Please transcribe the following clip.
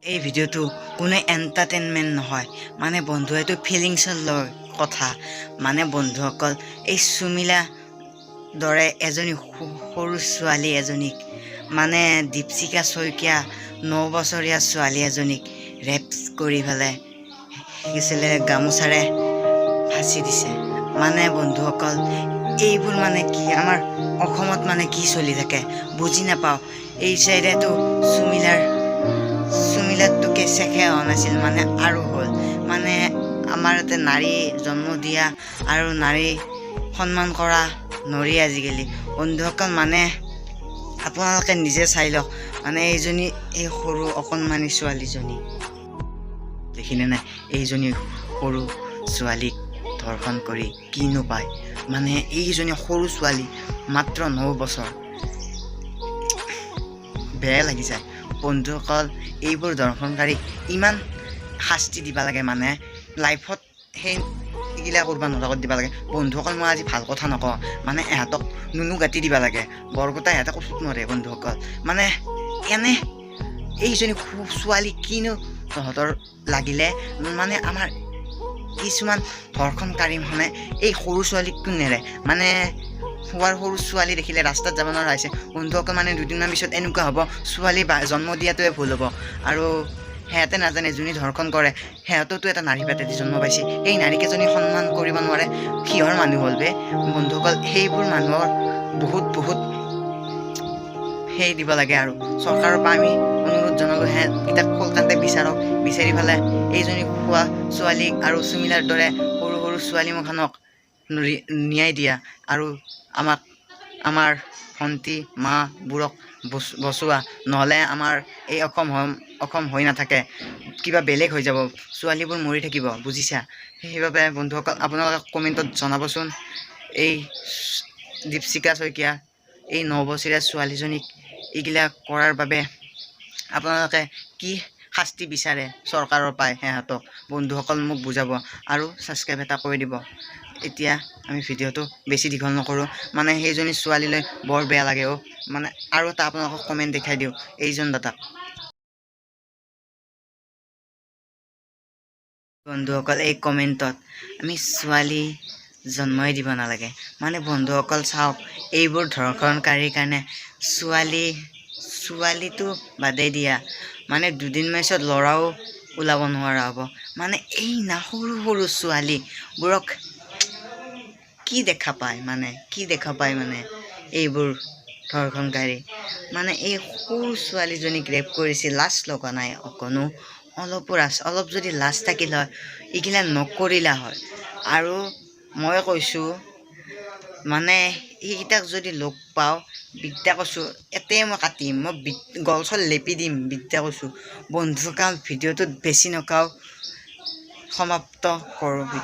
এই ভিডিঅ'টো কোনো এণ্টাৰটেইনমেণ্ট নহয়, মানে বন্ধু এইটো ফিলিংছৰ কথা। মানে বন্ধুসকল, এই সুমিলা দৰে এজনী সৰু ছোৱালী এজনীক, মানে দীপশিখা শইকীয়া 9 বছৰীয়া ছোৱালী এজনীক ৰেপ কৰি পেলাই কিছিলে গামোচাৰে ফাঁচি দিছে। মানে বন্ধুসকল, এইবোৰ মানে কি আমাৰ অসমত মানে কি চলি থাকে বুজি নাপাওঁ। এই চাইডেতো সুমিলাতো কেঁচাকৈ হোৱা নাছিল, মানে আৰু হ'ল। মানে আমাৰ ইয়াতে নাৰী জন্ম দিয়া আৰু নাৰী সন্মান কৰা নৰি আজিকালি। বন্ধুসকল, মানে আপোনালোকে নিজে চাই লওক, মানে এই সৰু অকণমানি ছোৱালীজনী দেখিলে নাই? এইজনী সৰু ছোৱালীক ধৰ্ষণ কৰি কিনো পায়? মানে এইজনী সৰু ছোৱালী, মাত্ৰ 9 বছৰ। বেয়া লাগি যায় বন্ধুসকল। এইবোৰ ধৰ্ষণকাৰীক ইমান শাস্তি দিব লাগে, মানে লাইফত সেইগিলা কৰিব নলগত দিব লাগে। বন্ধুসকল, মই আজি ভাল কথা নকওঁ, মানে ইহঁতক নুনু গাঁতি দিব লাগে। বৰগোটা ইহঁতে কচুত নৰে বন্ধুসকল। মানে এনে এইজনী ছোৱালী কিনো তহঁতৰ লাগিলে? মানে আমাৰ কিছুমান ধৰ্ষণকাৰী মানে এই সৰু ছোৱালীকটো নেৰে, মানে সৰু ছোৱালী দেখিলে ৰাস্তাত যাব নোৱাৰা হৈছে বন্ধুসকল। মানে দুদিনমান পিছত এনেকুৱা হ'ব, ছোৱালী জন্ম দিয়াটোৱে ভুল হ'ব। আৰু সিহঁতে নাজানে যোনে ধৰ্ষণ কৰে সিহঁততো এটা নাৰী পেটেদি জন্ম পাইছে। এই নাৰীকেইজনী সন্মান কৰিব নোৱাৰে, কিহৰ মানুহ হ'ল বে বন্ধুসকল? সেইবোৰ মানুহৰ বহুত সেই দিব লাগে। আৰু চৰকাৰৰ পৰা আমি অনুৰোধ জনালোঁ, সিহঁতকেইটাক কলকাতাতে বিচাৰি পেলাই এইজনী খোৱা ছোৱালীক আৰু সুমিলাৰ দৰে সৰু ছোৱালীমখানক ন্যায় দিয়া, আৰু আমাৰ ভণ্টি মাবোৰক বচোৱা। নহ'লে আমাৰ এই অসম হৈ নাথাকে, কিবা বেলেগ হৈ যাব, ছোৱালীবোৰ মৰি থাকিব, বুজিছা? সেইবাবে বন্ধুসকল, আপোনালোকে কমেণ্টত জনাবচোন, এই দীপশিখা শইকীয়া এই 9 বছৰীয়া ছোৱালীজনীক এইগিলা কৰাৰ বাবে আপোনালোকে কি শাস্তি বিচাৰে চৰকাৰৰ পৰাই সিহঁতক? বন্ধুসকল মোক বুজাব আৰু ছাবস্ক্ৰাইব এটা কৰি দিব। এতিয়া আমি ভিডিঅ'টো বেছি দীঘল নকৰোঁ, মানে সেইজনী ছোৱালীলৈ বৰ বেয়া লাগে। মানে আৰু এটা আপোনালোকক কমেণ্ট দেখাই দিওঁ এইজন দাদাক। বন্ধুসকল, এই কমেণ্টত আমি ছোৱালী জন্মই দিব নালাগে। মানে বন্ধুসকল চাওক, এইবোৰ ধৰ্ষণকাৰীৰ কাৰণে ছোৱালীটো বাদেই দিয়া, মানে দুদিনমান পিছত ল'ৰাও ওলাব নোৱাৰা হ'ব। মানে এই সৰু ছোৱালীবোৰক কি দেখা পায়, মানে এইবোৰ ধৰ্ষণকাৰী। মানে এই সৰু ছোৱালীজনীক ৰেপ কৰিছিল, লাজ লগা নাই অকণো? অলপ যদি লাজ থাকিল হয় এইগিলা নকৰিলা হয়। আৰু মই কৈছোঁ, মানে এইকেইটাক যদি লগ পাওঁ, বিদ্যা কৈছোঁ এতেই মই কাটিম, মই গল চল লেপি দিম, বিদ্যা কৈছোঁ। বন্ধুসকল, ভিডিঅ'টোত বেছি নকওঁ, সমাপ্ত কৰোঁ ভিডিঅ'।